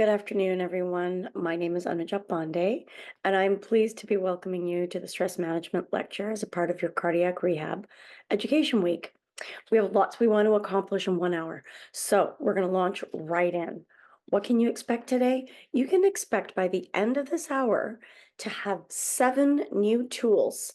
Good afternoon, everyone. My name is Anuja Pandey, and I'm pleased to be welcoming you to the Stress Management Lecture as a part of your Cardiac Rehab Education Week. We have lots we want to accomplish in 1 hour, so we're going to launch right in. What can you expect today? You can expect by the end of this hour to have 7 new tools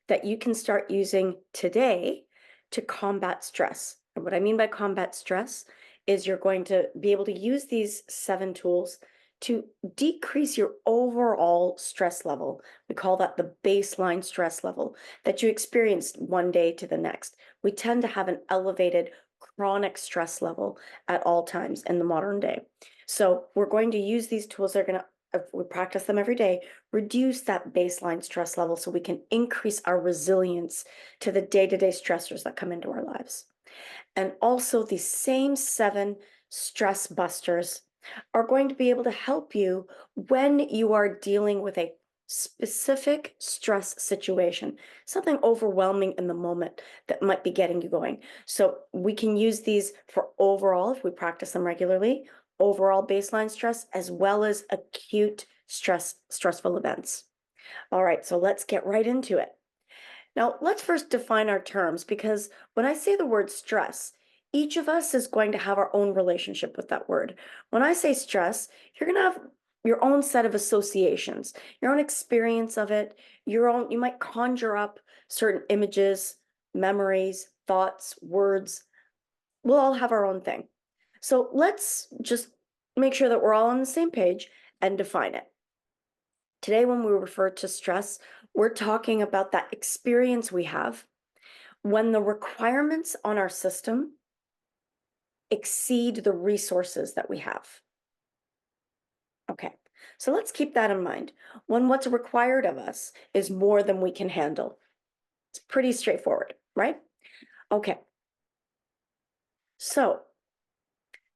that you can start using today to combat stress. And what I mean by combat stress is you're going to be able to use these 7 tools to decrease your overall stress level. We call that the baseline stress level that you experienced one day to the next. We tend to have an elevated chronic stress level at all times in the modern day. So we're going to use these tools. They're going to, if we practice them every day, reduce that baseline stress level so we can increase our resilience to the day-to-day stressors that come into our lives. And also, the same 7 stress busters are going to be able to help you when you are dealing with a specific stress situation, something overwhelming in the moment that might be getting you going. So we can use these for overall, if we practice them regularly, overall baseline stress, as well as acute stressful events. All right, so let's get right into it. Now, let's first define our terms, because when I say the word stress, each of us is going to have our own relationship with that word. When I say stress, you're going to have your own set of associations, your own experience of it, you might conjure up certain images, memories, thoughts, words. We'll all have our own thing. So let's just make sure that we're all on the same page and define it. Today, when we refer to stress, we're talking about that experience we have when the requirements on our system exceed the resources that we have. Okay, so let's keep that in mind. When what's required of us is more than we can handle. It's pretty straightforward, right? Okay, so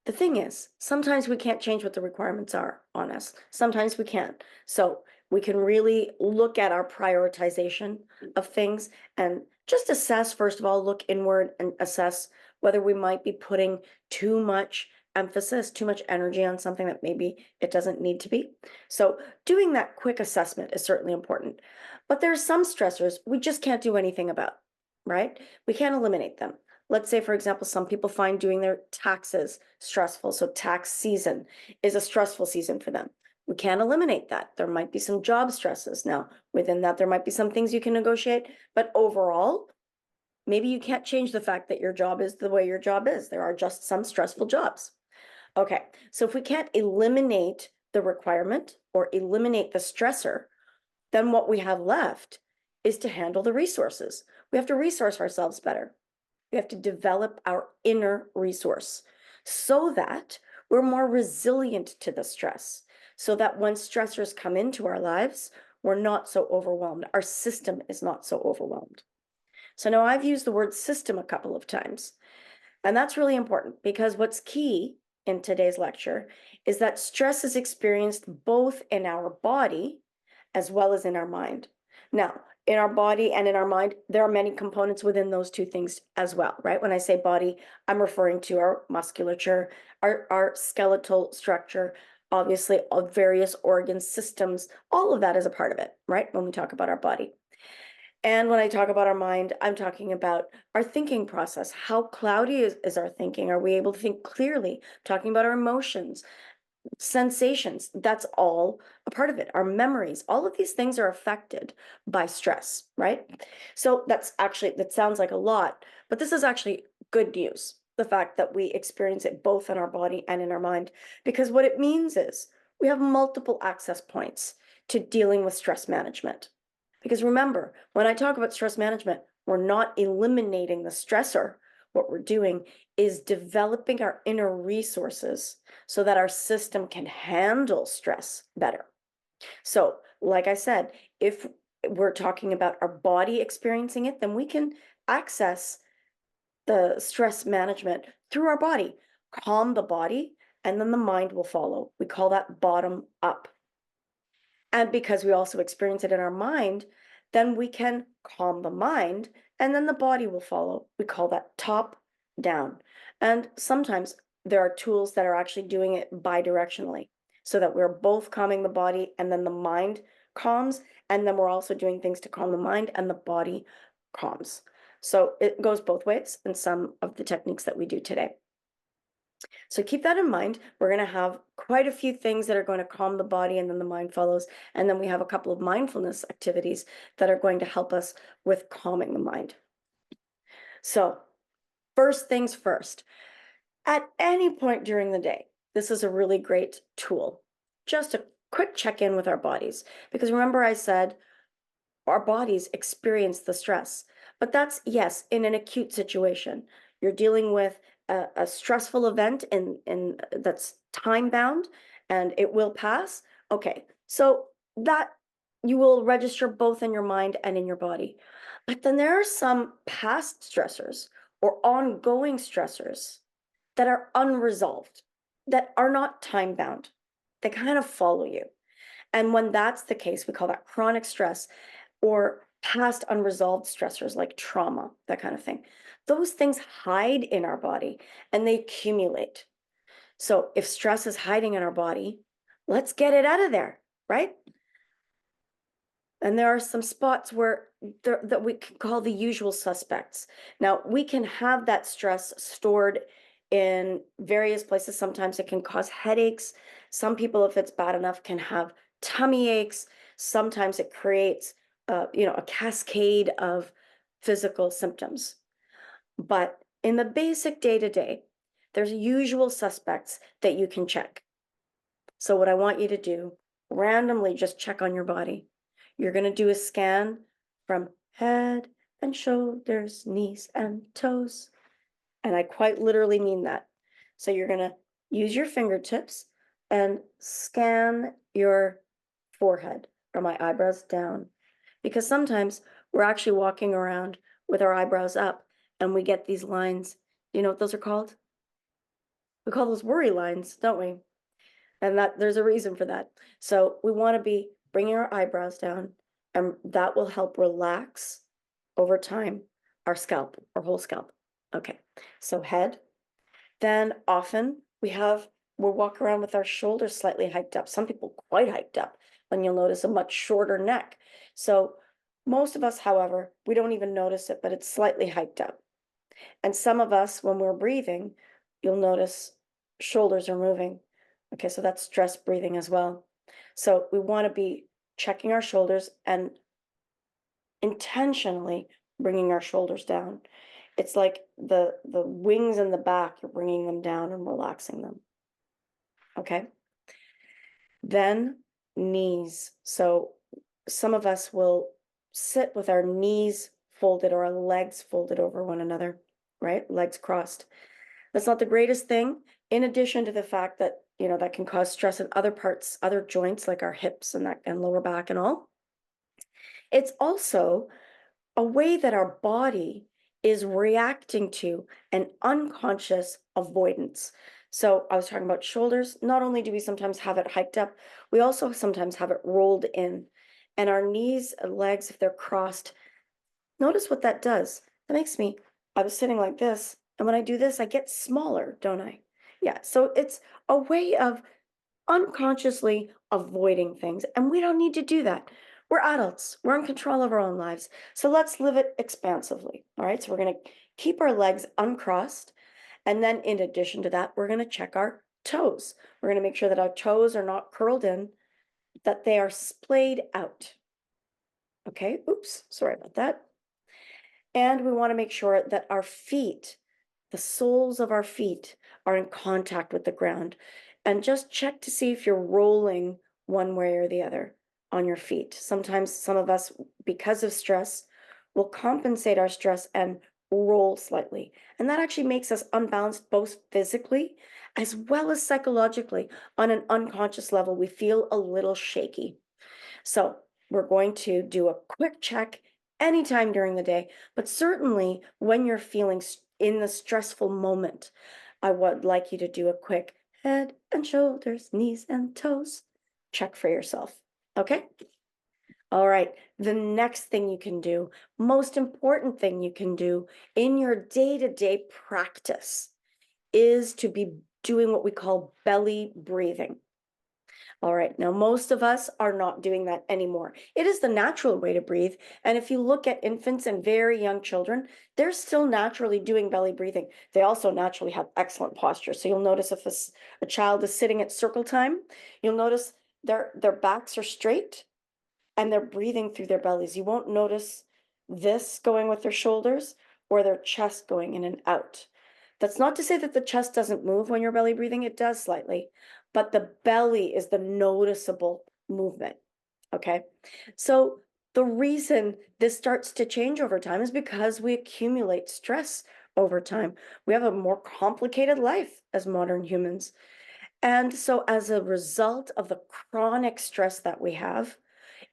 the thing is, sometimes we can't change what the requirements are on us. Sometimes we can. So we can really look at our prioritization of things and just assess, first of all, look inward and assess whether we might be putting too much emphasis, too much energy on something that maybe it doesn't need to be. So doing that quick assessment is certainly important. But there's some stressors we just can't do anything about, right? We can't eliminate them. Let's say, for example, some people find doing their taxes stressful. So tax season is a stressful season for them. We can't eliminate that. There might be some job stresses. Now, within that, there might be some things you can negotiate, but overall, maybe you can't change the fact that your job is the way your job is. There are just some stressful jobs. Okay, so if we can't eliminate the requirement or eliminate the stressor, then what we have left is to handle the resources. We have to resource ourselves better. We have to develop our inner resource so that we're more resilient to the stress, so that when stressors come into our lives, we're not so overwhelmed. Our system is not so overwhelmed. So now I've used the word system a couple of times, and that's really important because what's key in today's lecture is that stress is experienced both in our body as well as in our mind. Now, in our body and in our mind, there are many components within those two things as well, right? When I say body, I'm referring to our musculature, our skeletal structure, obviously, all various organ systems, all of that is a part of it, right? When we talk about our body. And when I talk about our mind, I'm talking about our thinking process. How cloudy is our thinking? Are we able to think clearly? Talking about our emotions, sensations, that's all a part of it. Our memories, all of these things are affected by stress, right? So that sounds like a lot, but this is actually good news. The fact that we experience it both in our body and in our mind, because what it means is we have multiple access points to dealing with stress management. Because remember, when I talk about stress management, we're not eliminating the stressor. What we're doing is developing our inner resources so that our system can handle stress better. So, like I said, if we're talking about our body experiencing it, then we can access the stress management through our body, calm the body, and then the mind will follow. We call that bottom up. And because we also experience it in our mind, then we can calm the mind and then the body will follow. We call that top down. And sometimes there are tools that are actually doing it bidirectionally. so that we're both calming the body and then the mind calms. And then we're also doing things to calm the mind and the body calms. So it goes both ways in some of the techniques that we do today. So keep that in mind. We're going to have quite a few things that are going to calm the body and then the mind follows. And then we have a couple of mindfulness activities that are going to help us with calming the mind. So first things first, at any point during the day, this is a really great tool. Just a quick check-in with our bodies. Because remember I said our bodies experience the stress. But that's, yes, in an acute situation. You're dealing with a stressful event in that's time bound and it will pass. Okay, so that you will register both in your mind and in your body. But then there are some past stressors or ongoing stressors that are unresolved, that are not time bound. They kind of follow you. And when that's the case, we call that chronic stress or past unresolved stressors like trauma, that kind of thing. Those things hide in our body and they accumulate. So if stress is hiding in our body, let's get it out of there, right? And there are some spots where that we can call the usual suspects. Now, we can have that stress stored in various places. Sometimes it can cause headaches. Some people, if it's bad enough, can have tummy aches. Sometimes it creates, a cascade of physical symptoms. But in the basic day-to-day, there's usual suspects that you can check. So what I want you to do, randomly just check on your body. You're going to do a scan from head and shoulders, knees and toes. And I quite literally mean that. So you're going to use your fingertips and scan your forehead from my eyebrows down. Because sometimes we're actually walking around with our eyebrows up and we get these lines. You know what those are called? We call those worry lines, don't we? And that there's a reason for that. So we want to be bringing our eyebrows down, and that will help relax over time our scalp, our whole scalp. Okay, so head. Then often we'll walk around with our shoulders slightly hiked up. Some people quite hiked up, and you'll notice a much shorter neck. So most of us, however, we don't even notice it, but it's slightly hiked up. And some of us, when we're breathing, you'll notice shoulders are moving. Okay, so that's stress breathing as well. So we want to be checking our shoulders and intentionally bringing our shoulders down. It's like the wings in the back, you're bringing them down and relaxing them. Okay. Then knees. So some of us will sit with our knees folded or our legs folded over one another, right? Legs crossed. That's not the greatest thing, in addition to the fact that, that can cause stress in other parts, other joints like our hips and that and lower back and all. It's also a way that our body is reacting to an unconscious avoidance. So I was talking about shoulders. Not only do we sometimes have it hiked up, we also sometimes have it rolled in. And our knees and legs, if they're crossed, notice what that does. I was sitting like this, and when I do this, I get smaller, don't I? Yeah, so it's a way of unconsciously avoiding things, and we don't need to do that. We're adults. We're in control of our own lives. So let's live it expansively. All right, so we're going to keep our legs uncrossed, and then in addition to that, we're going to check our toes. We're going to make sure that our toes are not curled in, that they are splayed out. Okay, oops, sorry about that. And we want to make sure that our feet, the soles of our feet, are in contact with the ground. And just check to see if you're rolling one way or the other on your feet. Sometimes some of us, because of stress, will compensate our stress and roll slightly. And that actually makes us unbalanced both physically as well as psychologically. On an unconscious level, we feel a little shaky. So we're going to do a quick check anytime during the day, but certainly when you're feeling in the stressful moment, I would like you to do a quick head and shoulders, knees and toes check for yourself. Okay? All right. The next thing you can do, most important thing you can do in your day-to-day practice is to be doing what we call belly breathing. All right, now most of us are not doing that anymore. It is the natural way to breathe. And if you look at infants and very young children, they're still naturally doing belly breathing. They also naturally have excellent posture. So you'll notice if a child is sitting at circle time, you'll notice their backs are straight and they're breathing through their bellies. You won't notice this going with their shoulders or their chest going in and out. That's not to say that the chest doesn't move when you're belly breathing, it does slightly, but the belly is the noticeable movement. Okay. So the reason this starts to change over time is because we accumulate stress over time. We have a more complicated life as modern humans. And so, as a result of the chronic stress that we have,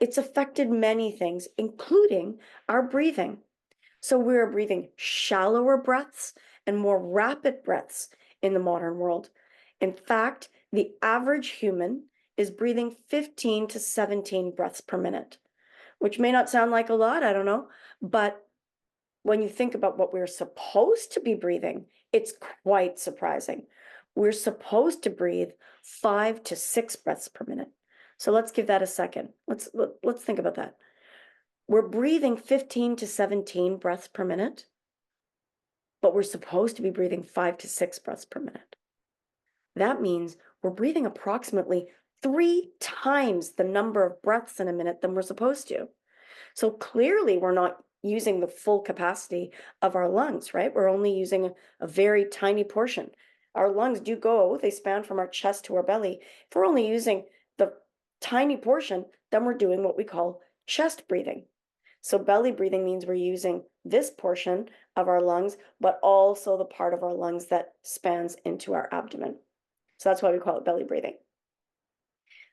it's affected many things, including our breathing. So we're breathing shallower breaths and more rapid breaths in the modern world. In fact, the average human is breathing 15 to 17 breaths per minute, which may not sound like a lot, I don't know, but when you think about what we're supposed to be breathing, it's quite surprising. We're supposed to breathe 5 to 6 breaths per minute. So let's give that a second. Let's think about that. We're breathing 15 to 17 breaths per minute, but we're supposed to be breathing 5 to 6 breaths per minute. That means we're breathing approximately 3 times the number of breaths in a minute than we're supposed to. So clearly we're not using the full capacity of our lungs, right? We're only using a very tiny portion. Our lungs do go, they span from our chest to our belly. If we're only using the tiny portion, then we're doing what we call chest breathing. So belly breathing means we're using this portion of our lungs, but also the part of our lungs that spans into our abdomen. So that's why we call it belly breathing.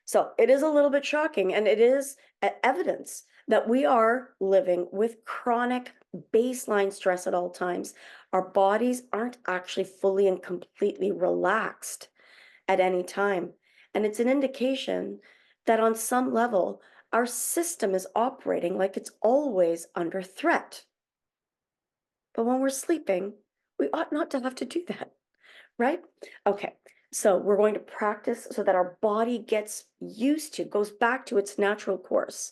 So it is a little bit shocking, and it is evidence that we are living with chronic baseline stress at all times. Our bodies aren't actually fully and completely relaxed at any time. And it's an indication that on some level, our system is operating like it's always under threat. But when we're sleeping, we ought not to have to do that, right? Okay, so we're going to practice so that our body gets used to, goes back to its natural course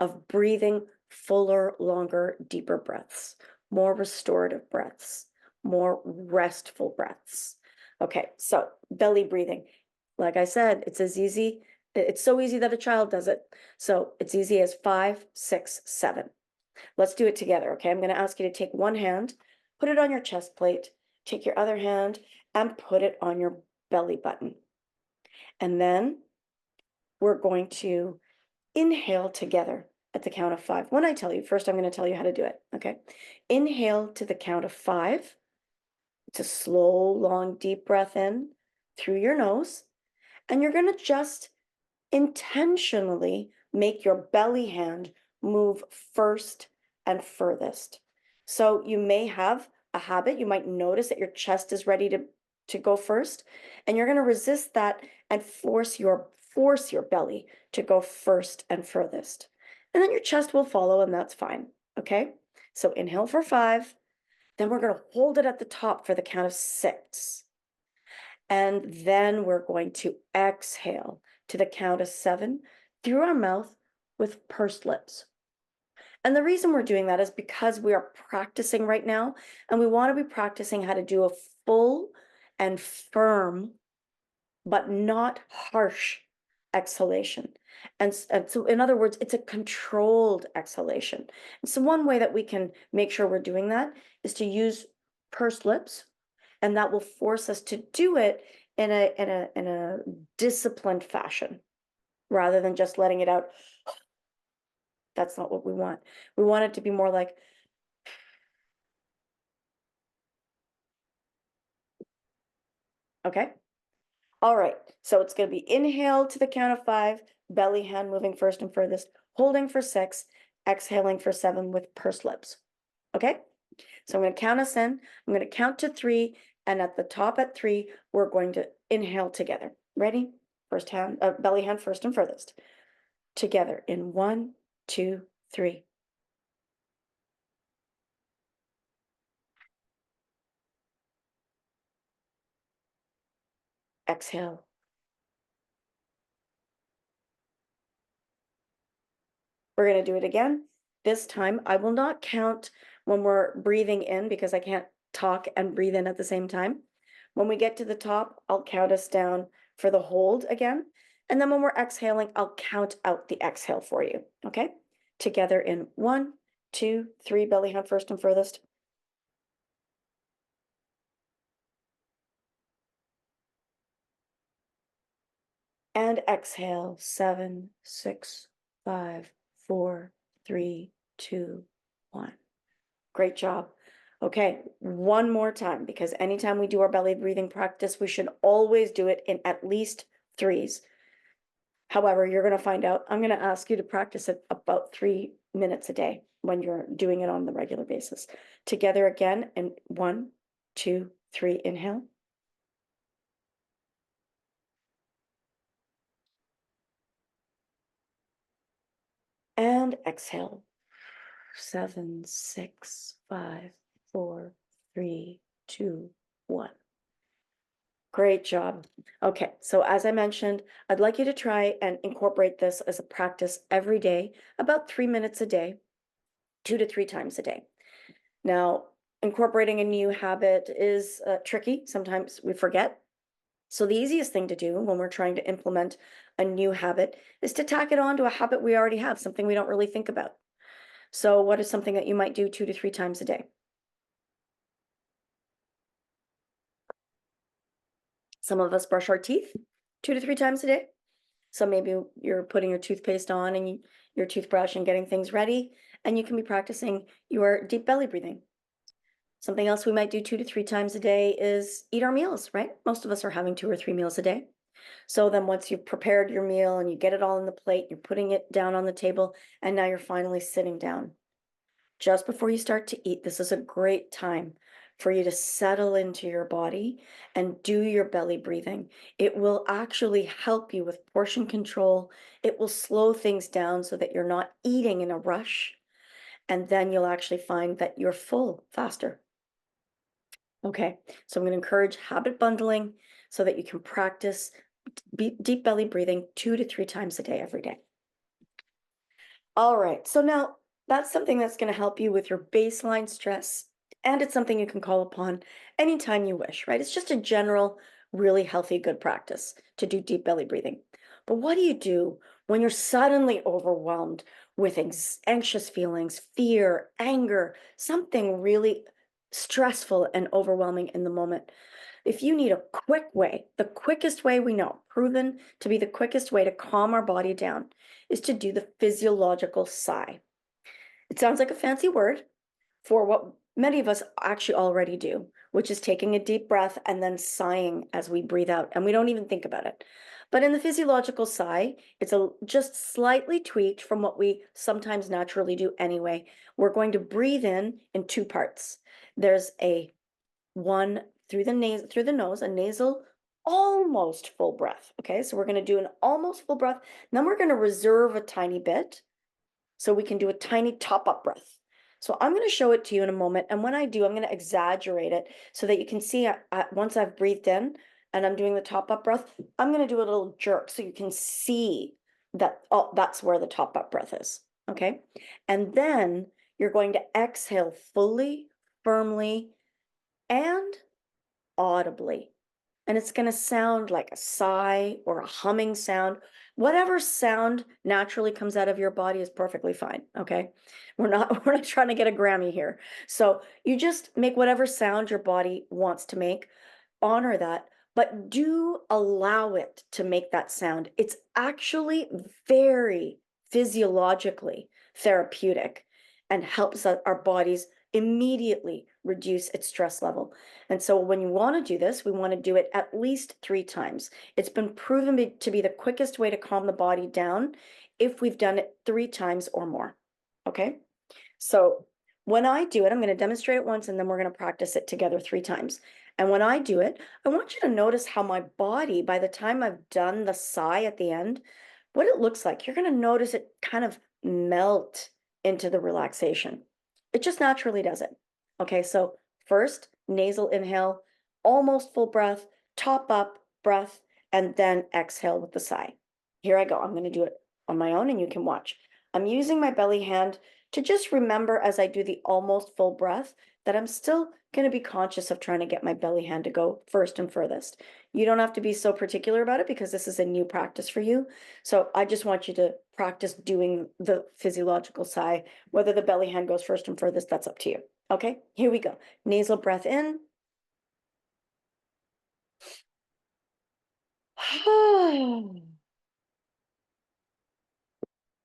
of breathing fuller, longer, deeper breaths, more restorative breaths, more restful breaths. Okay, so belly breathing. Like I said, it's so easy that a child does it. So it's easy as 5, 6, 7. Let's do it together, okay? I'm going to ask you to take one hand, put it on your chest plate, take your other hand, and put it on your belly button. And then we're going to inhale together at the count of 5. When I tell you, first I'm going to tell you how to do it, okay? Inhale to the count of 5. It's a slow, long, deep breath in through your nose. And you're going to just intentionally make your belly hand move first and furthest. So you may have a habit, you might notice that your chest is ready to go first, and you're going to resist that and force your belly to go first and furthest. And then your chest will follow, and that's fine. Okay? So inhale for 5, then we're going to hold it at the top for the count of 6. And then we're going to exhale to the count of 7 through our mouth with pursed lips. And the reason we're doing that is because we are practicing right now, and we want to be practicing how to do a full and firm, but not harsh exhalation. And so, in other words, it's a controlled exhalation. And so one way that we can make sure we're doing that is to use pursed lips, and that will force us to do it in a disciplined fashion rather than just letting it out. That's not what we want. We want it to be more like, okay? All right, so it's going to be inhale to the count of 5, belly hand moving first and furthest, holding for 6, exhaling for 7 with pursed lips. Okay? So I'm going to count us in. I'm going to count to 3, and at the top at 3, we're going to inhale together. Ready? First hand, belly hand first and furthest. Together in 1, 2, 3. Exhale. We're gonna do it again. This time, I will not count when we're breathing in because I can't talk and breathe in at the same time. When we get to the top, I'll count us down for the hold again. And then when we're exhaling, I'll count out the exhale for you, okay? Together in 1, 2, 3, belly hand first and furthest. And exhale, 7, 6, 5, 4, 3, 2, 1. Great job. Okay, one more time, because anytime we do our belly breathing practice, we should always do it in at least threes. However, you're going to find out, I'm going to ask you to practice it about 3 minutes a day when you're doing it on the regular basis. Together again, and 1, 2, 3, inhale. And exhale. 7, 6, 5, 4, 3, 2, 1. Great job. Okay, so as I mentioned, I'd like you to try and incorporate this as a practice every day, about 3 minutes a day, 2 to 3 times a day. Now, incorporating a new habit is tricky. Sometimes we forget. So the easiest thing to do when we're trying to implement a new habit is to tack it on to a habit we already have, something we don't really think about. So what is something that you might do 2 to 3 times a day? Some of us brush our teeth 2 to 3 times a day. So maybe you're putting your toothpaste on and your toothbrush and getting things ready, and you can be practicing your deep belly breathing. Something else we might do 2 to 3 times a day is eat our meals, right? Most of us are having 2 or 3 meals a day. So then once you've prepared your meal and you get it all on the plate, you're putting it down on the table, and now you're finally sitting down. Just before you start to eat, this is a great time for you to settle into your body and do your belly breathing. It will actually help you with portion control. It will slow things down so that you're not eating in a rush. And then you'll actually find that you're full faster. Okay, so I'm going to encourage habit bundling so that you can practice deep belly breathing 2 to 3 times a day every day. All right, so now that's something that's going to help you with your baseline stress, and it's something you can call upon anytime you wish, right? It's just a general, really healthy, good practice to do deep belly breathing. But what do you do when you're suddenly overwhelmed with anxious feelings, fear, anger, something really stressful and overwhelming in the moment? If you need a quick way, the quickest way we know, proven to be the quickest way to calm our body down, is to do the physiological sigh. It sounds like a fancy word for what many of us actually already do, which is taking a deep breath and then sighing as we breathe out, and we don't even think about it. But in the physiological sigh, it's just slightly tweaked from what we sometimes naturally do anyway. We're going to breathe in 2 parts. There's a one through the nose, a nasal almost full breath. Okay, so we're going to do an almost full breath. Then we're going to reserve a tiny bit so we can do a tiny top up breath. So I'm going to show it to you in a moment. And when I do, I'm going to exaggerate it so that you can see once I've breathed in and I'm doing the top up breath, I'm going to do a little jerk so you can see that, oh, that's where the top up breath is. Okay. And then you're going to exhale fully, firmly, and audibly. And it's going to sound like a sigh or a humming sound. Whatever sound naturally comes out of your body is perfectly fine. Okay. We're not trying to get a Grammy here. So you just make whatever sound your body wants to make, honor that, but do allow it to make that sound. It's actually very physiologically therapeutic and helps our bodies immediately reduce its stress level. And so when you want to do this, we want to do it at least 3 times. It's been proven to be the quickest way to calm the body down if we've done it 3 times or more. Okay. So when I do it, I'm going to demonstrate it once and then we're going to practice it together 3 times. And when I do it, I want you to notice how my body, by the time I've done the sigh at the end, what it looks like. You're going to notice it kind of melt into the relaxation. It just naturally does it. Okay, so first, nasal inhale, almost full breath, top up breath, and then exhale with the sigh. Here I go. I'm going to do it on my own and you can watch. I'm using my belly hand to just remember as I do the almost full breath that I'm still going to be conscious of trying to get my belly hand to go first and furthest. You don't have to be so particular about it because this is a new practice for you. So I just want you to practice doing the physiological sigh. Whether the belly hand goes first and furthest, that's up to you. Okay, here we go. Nasal breath in.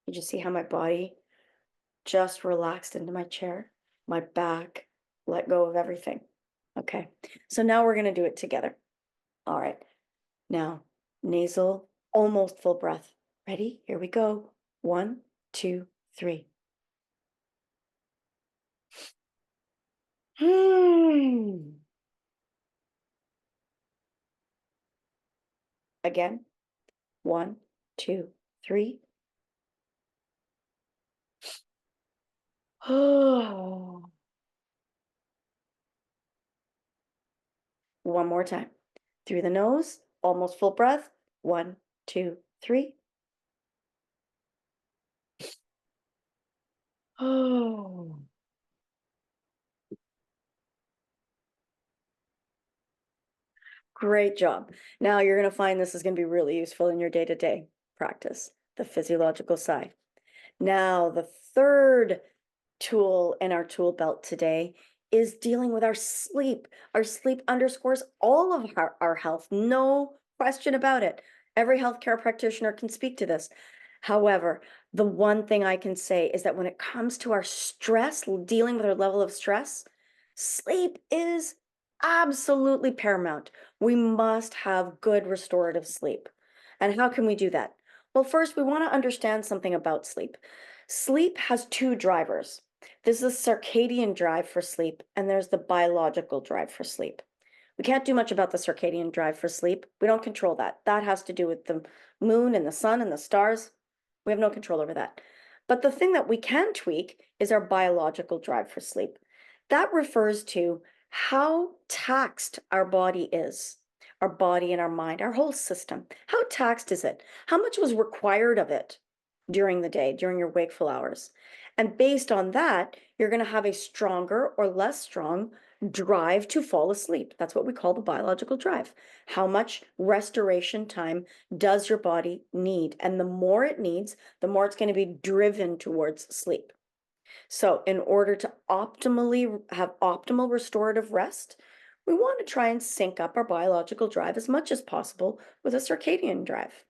You just see how my body just relaxed into my chair, my back, let go of everything. Okay, so now we're going to do it together. All right, now nasal, almost full breath. Ready? Here we go. 1, 2, 3. Again. 1, 2, 3. One more time. Through the nose, almost full breath. 1, 2, 3. Oh. Great job. Now you're going to find this is going to be really useful in your day-to-day practice, the physiological side. Now, the third tool in our tool belt today is dealing with our sleep. Our sleep underscores all of our health, no question about it. Every healthcare practitioner can speak to this. However, the one thing I can say is that when it comes to our stress, dealing with our level of stress, sleep is absolutely paramount. We must have good restorative sleep. And how can we do that? Well, first, we want to understand something about sleep. Sleep has two drivers. There's the circadian drive for sleep, and there's the biological drive for sleep. We can't do much about the circadian drive for sleep. We don't control that. That has to do with the moon and the sun and the stars. We have no control over that. But the thing that we can tweak is our biological drive for sleep. That refers to how taxed our body is, our body and our mind, our whole system. How taxed is it? How much was required of it during the day, during your wakeful hours? And based on that, you're going to have a stronger or less strong drive to fall asleep. That's what we call the biological drive. How much restoration time does your body need? And the more it needs, the more it's going to be driven towards sleep. So in order to optimally have optimal restorative rest, we want to try and sync up our biological drive as much as possible with a circadian drive.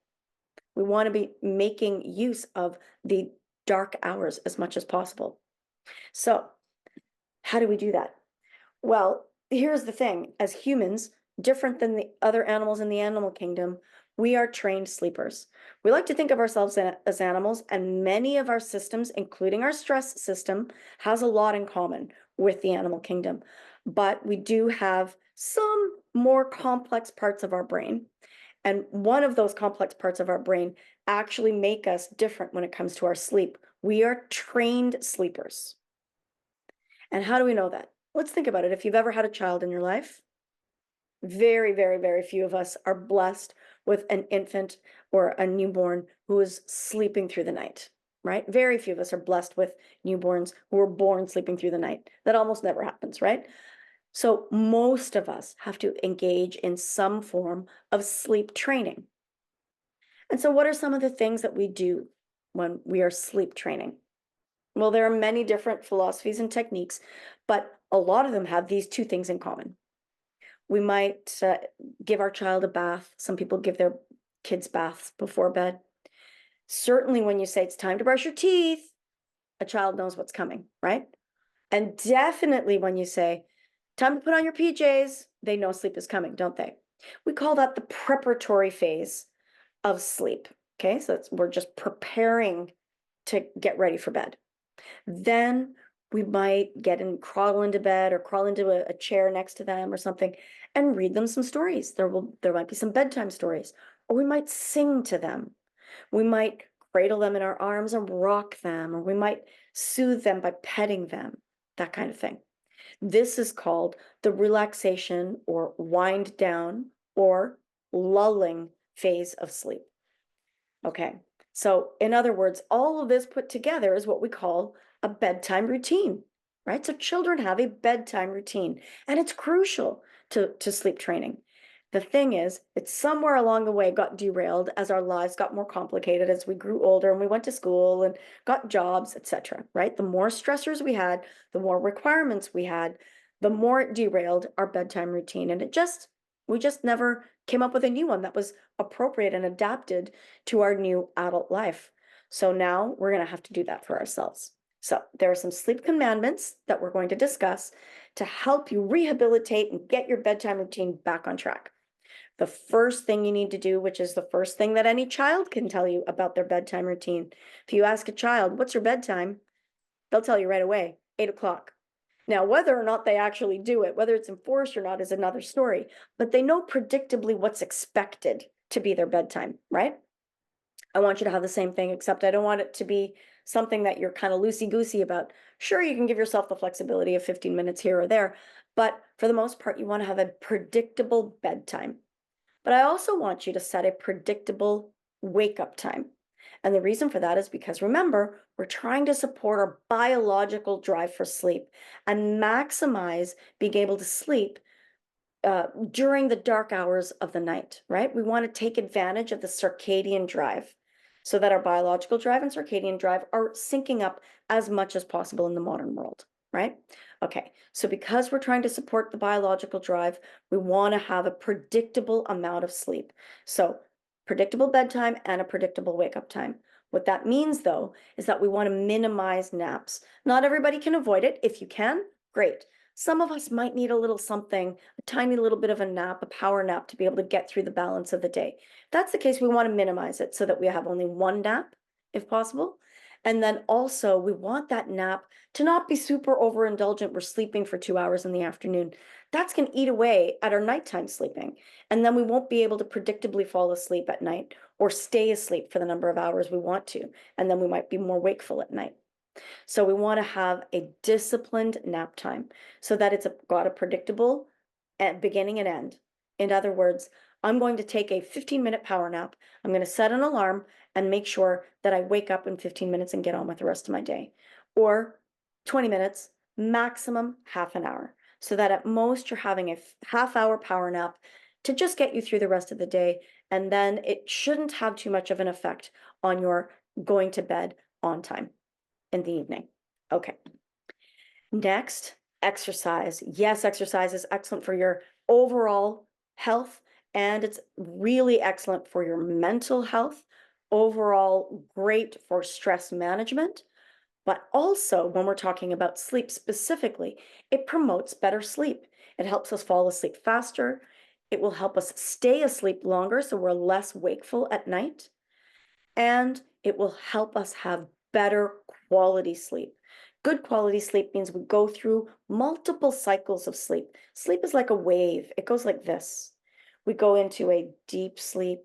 We want to be making use of the dark hours as much as possible. So how do we do that? Well, here's the thing. As humans, different than the other animals in the animal kingdom, we are trained sleepers. We like to think of ourselves as animals, and many of our systems, including our stress system, has a lot in common with the animal kingdom. But we do have some more complex parts of our brain. And one of those complex parts of our brain actually make us different when it comes to our sleep. We are trained sleepers. And how do we know that? Let's think about it. If you've ever had a child in your life, very, very, very few of us are blessed with an infant or a newborn who is sleeping through the night, right? Very few of us are blessed with newborns who were born sleeping through the night. That almost never happens, right? So most of us have to engage in some form of sleep training. And so what are some of the things that we do when we are sleep training? Well, there are many different philosophies and techniques, but a lot of them have these two things in common. We might give our child a bath. Some people give their kids baths before bed. Certainly when you say it's time to brush your teeth, a child knows what's coming, right? And definitely when you say, time to put on your PJs, they know sleep is coming, don't they? We call that the preparatory phase of sleep. Okay, so we're just preparing to get ready for bed. Then we might crawl into bed or crawl into a chair next to them or something and read them some stories. There might be some bedtime stories, or we might sing to them. We might cradle them in our arms and rock them, or we might soothe them by petting them, that kind of thing. This is called the relaxation or wind down or lulling phase of sleep. Okay, So, in other words, all of this put together is what we call a bedtime routine, right? So, children have a bedtime routine, and it's crucial to sleep training. The thing is, it's somewhere along the way got derailed as our lives got more complicated as we grew older and we went to school and got jobs, etc., right? The more stressors we had, the more requirements we had, the more it derailed our bedtime routine. And we just never came up with a new one that was appropriate and adapted to our new adult life. So now we're going to have to do that for ourselves. So there are some sleep commandments that we're going to discuss to help you rehabilitate and get your bedtime routine back on track. The first thing you need to do, which is the first thing that any child can tell you about their bedtime routine. If you ask a child, what's your bedtime? They'll tell you right away, 8 o'clock. Now, whether or not they actually do it, whether it's enforced or not, is another story, but they know predictably what's expected to be their bedtime, right? I want you to have the same thing, except I don't want it to be something that you're kind of loosey-goosey about. Sure, you can give yourself the flexibility of 15 minutes here or there, but for the most part, you want to have a predictable bedtime. But I also want you to set a predictable wake up time. And the reason for that is because remember, we're trying to support our biological drive for sleep and maximize being able to sleep during the dark hours of the night, right? We want to take advantage of the circadian drive so that our biological drive and circadian drive are syncing up as much as possible in the modern world, right? Okay, so because we're trying to support the biological drive, we want to have a predictable amount of sleep. So, predictable bedtime and a predictable wake up time. What that means, though, is that we want to minimize naps. Not everybody can avoid it. If you can, great. Some of us might need a little something, a tiny little bit of a nap, a power nap to be able to get through the balance of the day. If that's the case, we want to minimize it so that we have only one nap if possible. And then also we want that nap to not be super overindulgent. We're sleeping for 2 hours in the afternoon. That's going to eat away at our nighttime sleeping. And then we won't be able to predictably fall asleep at night or stay asleep for the number of hours we want to. And then we might be more wakeful at night. So we want to have a disciplined nap time so that it's got a predictable beginning and end. In other words, I'm going to take a 15-minute power nap. I'm going to set an alarm and make sure that I wake up in 15 minutes and get on with the rest of my day. Or 20 minutes, maximum half an hour. So that at most you're having a half-hour power nap to just get you through the rest of the day. And then it shouldn't have too much of an effect on your going to bed on time in the evening. Okay. Next, exercise. Yes, exercise is excellent for your overall health, and it's really excellent for your mental health. Overall, great for stress management. But also, when we're talking about sleep specifically, it promotes better sleep. It helps us fall asleep faster. It will help us stay asleep longer so we're less wakeful at night. And it will help us have better quality sleep. Good quality sleep means we go through multiple cycles of sleep. Sleep is like a wave. It goes like this. We go into a deep sleep,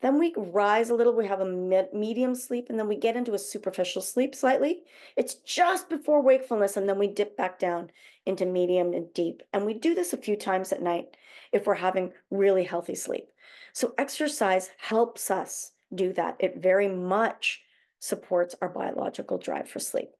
then we rise a little, we have a medium sleep, and then we get into a superficial sleep slightly. It's just before wakefulness, and then we dip back down into medium and deep. And we do this a few times at night if we're having really healthy sleep. So exercise helps us do that. It very much supports our biological drive for sleep.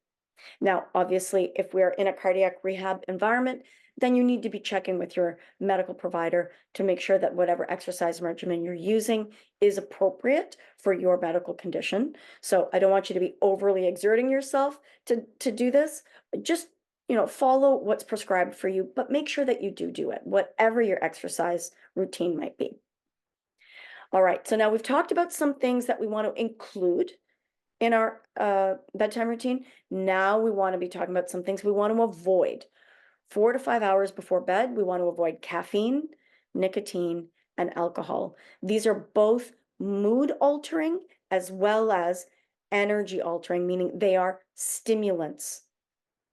Now, obviously, if we're in a cardiac rehab environment, then you need to be checking with your medical provider to make sure that whatever exercise regimen you're using is appropriate for your medical condition. So I don't want you to be overly exerting yourself to do this. Just, follow what's prescribed for you, but make sure that you do it, whatever your exercise routine might be. All right, so now we've talked about some things that we want to include in our bedtime routine. Now we want to be talking about some things we want to avoid. 4 to 5 hours before bed, we want to avoid caffeine, nicotine, and alcohol. These are both mood altering as well as energy altering, meaning they are stimulants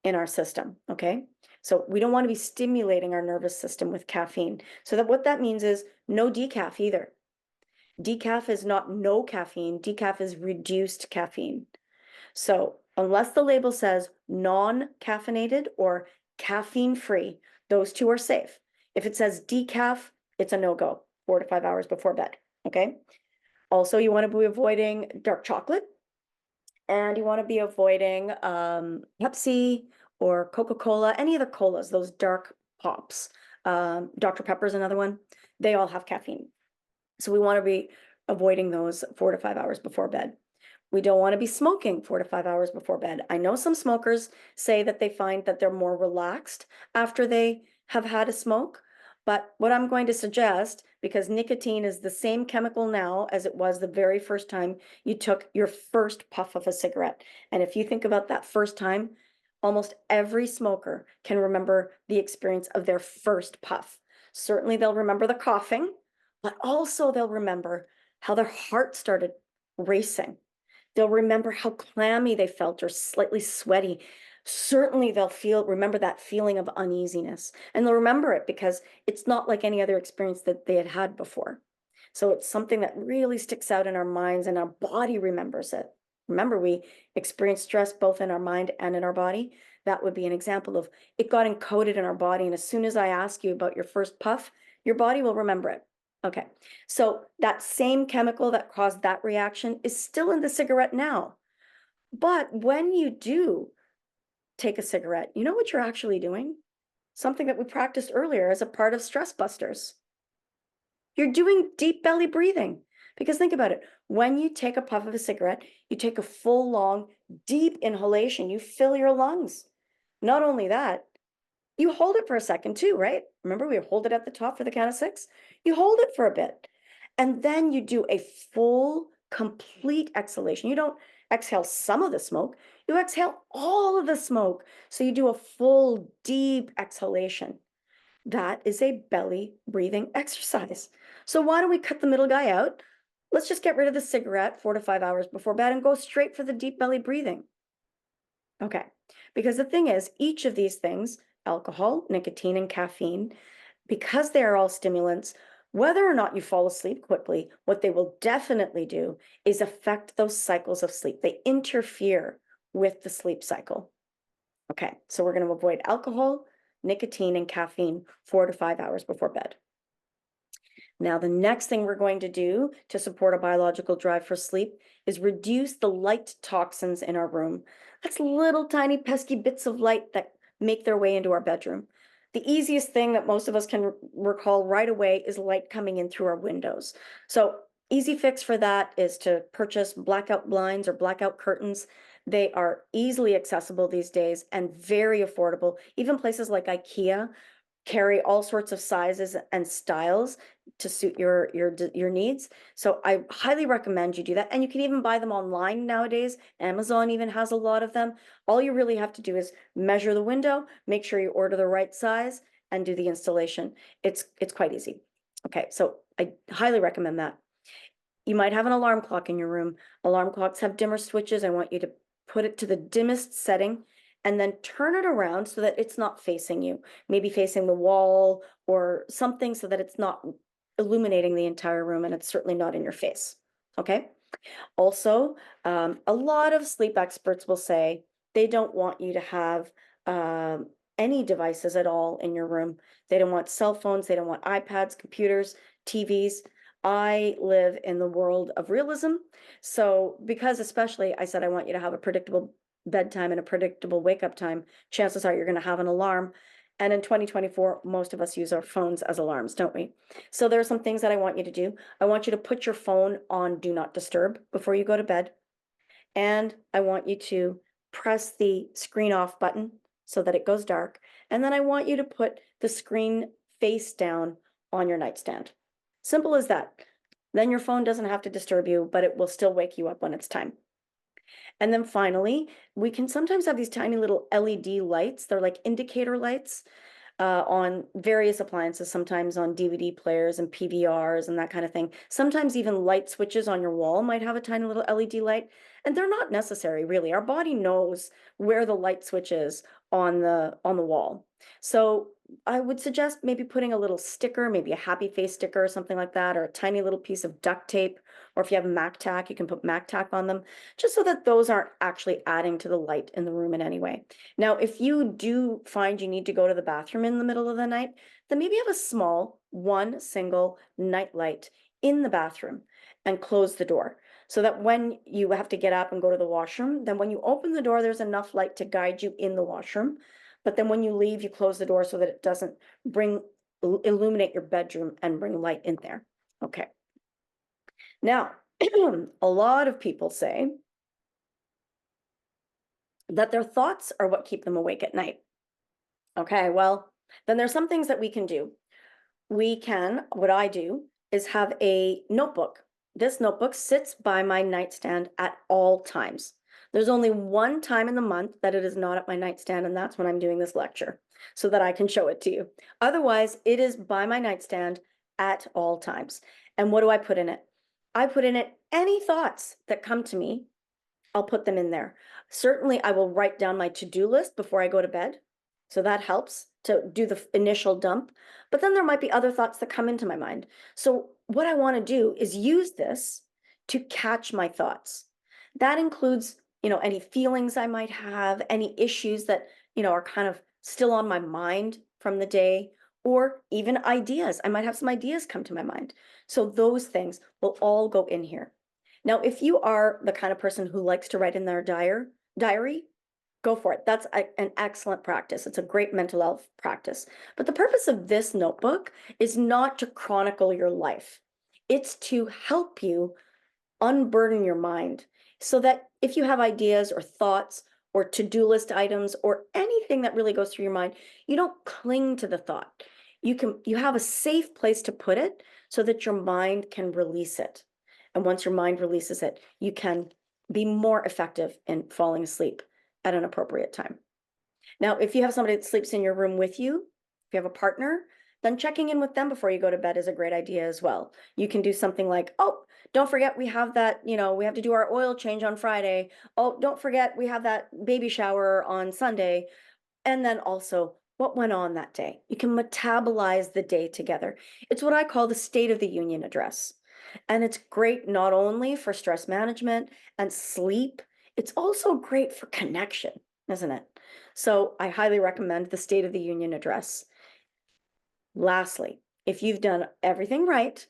in our system, okay? So we don't want to be stimulating our nervous system with caffeine. So that what that means is no decaf either. Decaf is not no caffeine. Decaf is reduced caffeine. So unless the label says non-caffeinated or caffeine-free, those two are safe. If it says decaf, it's a no-go, 4 to 5 hours before bed, okay? Also, you want to be avoiding dark chocolate, and you want to be avoiding Pepsi or Coca-Cola, any of the colas, those dark pops. Dr. Pepper's another one. They all have caffeine. So we want to be avoiding those 4 to 5 hours before bed. We don't want to be smoking 4 to 5 hours before bed. I know some smokers say that they find that they're more relaxed after they have had a smoke. But what I'm going to suggest, because nicotine is the same chemical now as it was the very first time you took your first puff of a cigarette. And if you think about that first time, almost every smoker can remember the experience of their first puff. Certainly they'll remember the coughing, but also they'll remember how their heart started racing. They'll remember how clammy they felt or slightly sweaty. Certainly they'll remember that feeling of uneasiness. And they'll remember it because it's not like any other experience that they had had before. So it's something that really sticks out in our minds, and our body remembers it. Remember, we experience stress both in our mind and in our body. That would be an example of it got encoded in our body. And as soon as I ask you about your first puff, your body will remember it. Okay, so that same chemical that caused that reaction is still in the cigarette now. But when you do take a cigarette, you know what you're actually doing? Something that we practiced earlier as a part of stress busters. You're doing deep belly breathing. Because think about it, when you take a puff of a cigarette, you take a full, long, deep inhalation, you fill your lungs. Not only that, you hold it for a second too, right? Remember, we hold it at the top for the count of 6? You hold it for a bit. And then you do a full, complete exhalation. You don't exhale some of the smoke, you exhale all of the smoke. So you do a full, deep exhalation. That is a belly breathing exercise. So why don't we cut the middle guy out? Let's just get rid of the cigarette 4 to 5 hours before bed and go straight for the deep belly breathing. Okay, because the thing is, each of these things, alcohol, nicotine, and caffeine, because they are all stimulants, whether or not you fall asleep quickly, what they will definitely do is affect those cycles of sleep. They interfere with the sleep cycle. Okay, so we're going to avoid alcohol, nicotine, and caffeine 4 to 5 hours before bed. Now, the next thing we're going to do to support a biological drive for sleep is reduce the light toxins in our room. That's little tiny pesky bits of light that make their way into our bedroom. The easiest thing that most of us can recall right away is light coming in through our windows. So easy fix for that is to purchase blackout blinds or blackout curtains. They are easily accessible these days and very affordable. Even places like IKEA carry all sorts of sizes and styles to suit your needs. So I highly recommend you do that. And you can even buy them online nowadays. Amazon even has a lot of them. All you really have to do is measure the window, make sure you order the right size, and do the installation. It's quite easy. Okay, so I highly recommend that. You might have an alarm clock in your room. Alarm clocks have dimmer switches. I want you to put it to the dimmest setting and then turn it around so that it's not facing you, maybe facing the wall or something so that it's not illuminating the entire room and it's certainly not in your face. Okay. Also, a lot of sleep experts will say they don't want you to have any devices at all in your room. They don't want cell phones, they don't want iPads, computers, TVs. I live in the world of realism. So because especially I said I want you to have a predictable bedtime and a predictable wake up time, chances are you're going to have an alarm. And in 2024, most of us use our phones as alarms, don't we? So there are some things that I want you to do. I want you to put your phone on do not disturb before you go to bed. And I want you to press the screen off button so that it goes dark. And then I want you to put the screen face down on your nightstand. Simple as that. Then your phone doesn't have to disturb you, but it will still wake you up when it's time. And then finally, we can sometimes have these tiny little LED lights. They're like indicator lights on various appliances, sometimes on DVD players and PVRs and that kind of thing. Sometimes even light switches on your wall might have a tiny little LED light, and they're not necessary really. Our body knows where the light switch is on the wall. So I would suggest maybe putting a little sticker, maybe a happy face sticker or something like that, or a tiny little piece of duct tape, or if you have Mac tack, you can put Mac tack on them, just so that those aren't actually adding to the light in the room in any way. Now, if you do find you need to go to the bathroom in the middle of the night, then maybe have a small, one single night light in the bathroom and close the door so that when you have to get up and go to the washroom, then when you open the door, there's enough light to guide you in the washroom. But then when you leave, you close the door so that it doesn't illuminate your bedroom and bring light in there. Okay. Now, a lot of people say that their thoughts are what keep them awake at night. Okay, well, then there's some things that we can do. What I do is have a notebook. This notebook sits by my nightstand at all times. There's only one time in the month that it is not at my nightstand, and that's when I'm doing this lecture so that I can show it to you. Otherwise, it is by my nightstand at all times. And what do I put in it? I put in it any thoughts that come to me. I'll put them in there. Certainly, I will write down my to-do list before I go to bed. So that helps to do the initial dump. But then there might be other thoughts that come into my mind. So what I want to do is use this to catch my thoughts. That includes, any feelings I might have, any issues that, are kind of still on my mind from the day, or even ideas. I might have some ideas come to my mind. So those things will all go in here. Now, if you are the kind of person who likes to write in their diary, go for it. That's an excellent practice. It's a great mental health practice. But the purpose of this notebook is not to chronicle your life. It's to help you unburden your mind so that if you have ideas or thoughts or to-do list items or anything that really goes through your mind, you don't cling to the thought. You have a safe place to put it so that your mind can release it. And once your mind releases it, you can be more effective in falling asleep at an appropriate time. Now, if you have somebody that sleeps in your room with you, if you have a partner, then checking in with them before you go to bed is a great idea as well. You can do something like, oh, don't forget we have that, we have to do our oil change on Friday. Oh, don't forget we have that baby shower on Sunday. And then also what went on that day. You can metabolize the day together. It's what I call the State of the Union address. And it's great not only for stress management and sleep, it's also great for connection, isn't it? So I highly recommend the State of the Union address. Lastly, if you've done everything right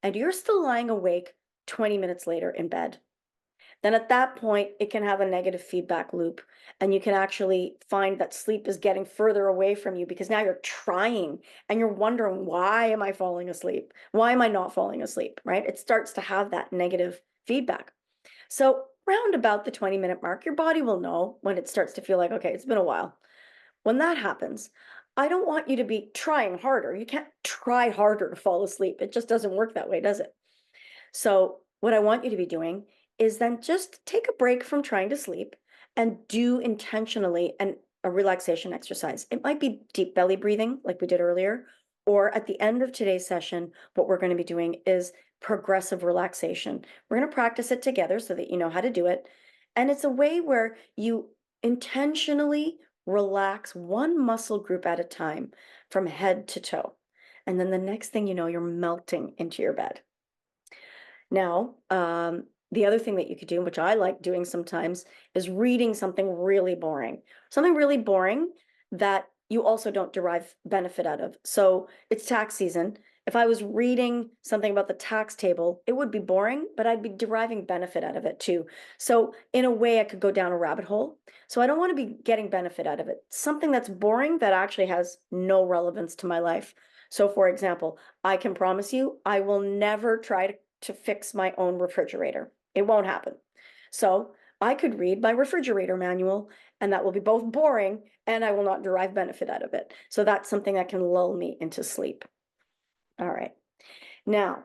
and you're still lying awake 20 minutes later in bed, then at that point, it can have a negative feedback loop. And you can actually find that sleep is getting further away from you because now you're trying and you're wondering, why am I falling asleep? Why am I not falling asleep, right? It starts to have that negative feedback. So round about the 20-minute mark, your body will know when it starts to feel like, okay, it's been a while. When that happens, I don't want you to be trying harder. You can't try harder to fall asleep. It just doesn't work that way, does it? So what I want you to be doing is then just take a break from trying to sleep and do intentionally a relaxation exercise. It might be deep belly breathing like we did earlier, or at the end of today's session, what we're going to be doing is progressive relaxation. We're going to practice it together so that you know how to do it. And it's a way where you intentionally relax one muscle group at a time from head to toe. And then the next thing you know, you're melting into your bed. Now, the other thing that you could do, which I like doing sometimes, is reading something really boring. Something really boring that you also don't derive benefit out of. So it's tax season. If I was reading something about the tax table, it would be boring, but I'd be deriving benefit out of it too. So in a way, I could go down a rabbit hole. So I don't want to be getting benefit out of it. Something that's boring that actually has no relevance to my life. So for example, I can promise you, I will never try to fix my own refrigerator. It won't happen. So I could read my refrigerator manual, and that will be both boring and I will not derive benefit out of it. So that's something that can lull me into sleep. All right. Now,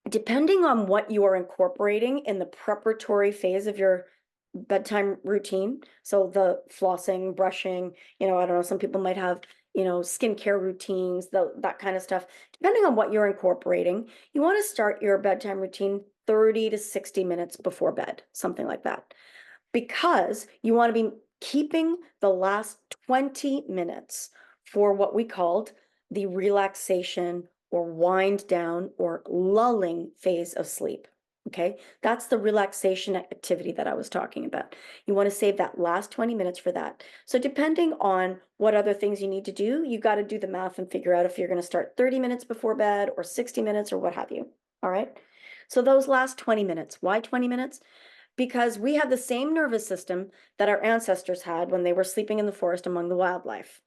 depending on what you are incorporating in the preparatory phase of your bedtime routine, so the flossing, brushing, I don't know, some people might have, skincare routines, that kind of stuff. Depending on what you're incorporating, you want to start your bedtime routine 30 to 60 minutes before bed, something like that, because you want to be keeping the last 20 minutes for what we called the relaxation or wind down or lulling phase of sleep. Okay, that's the relaxation activity that I was talking about. You want to save that last 20 minutes for that. So depending on what other things you need to do, you got to do the math and figure out if you're going to start 30 minutes before bed or 60 minutes or what have you. All right. So those last 20 minutes, why 20 minutes? Because we have the same nervous system that our ancestors had when they were sleeping in the forest among the wildlife.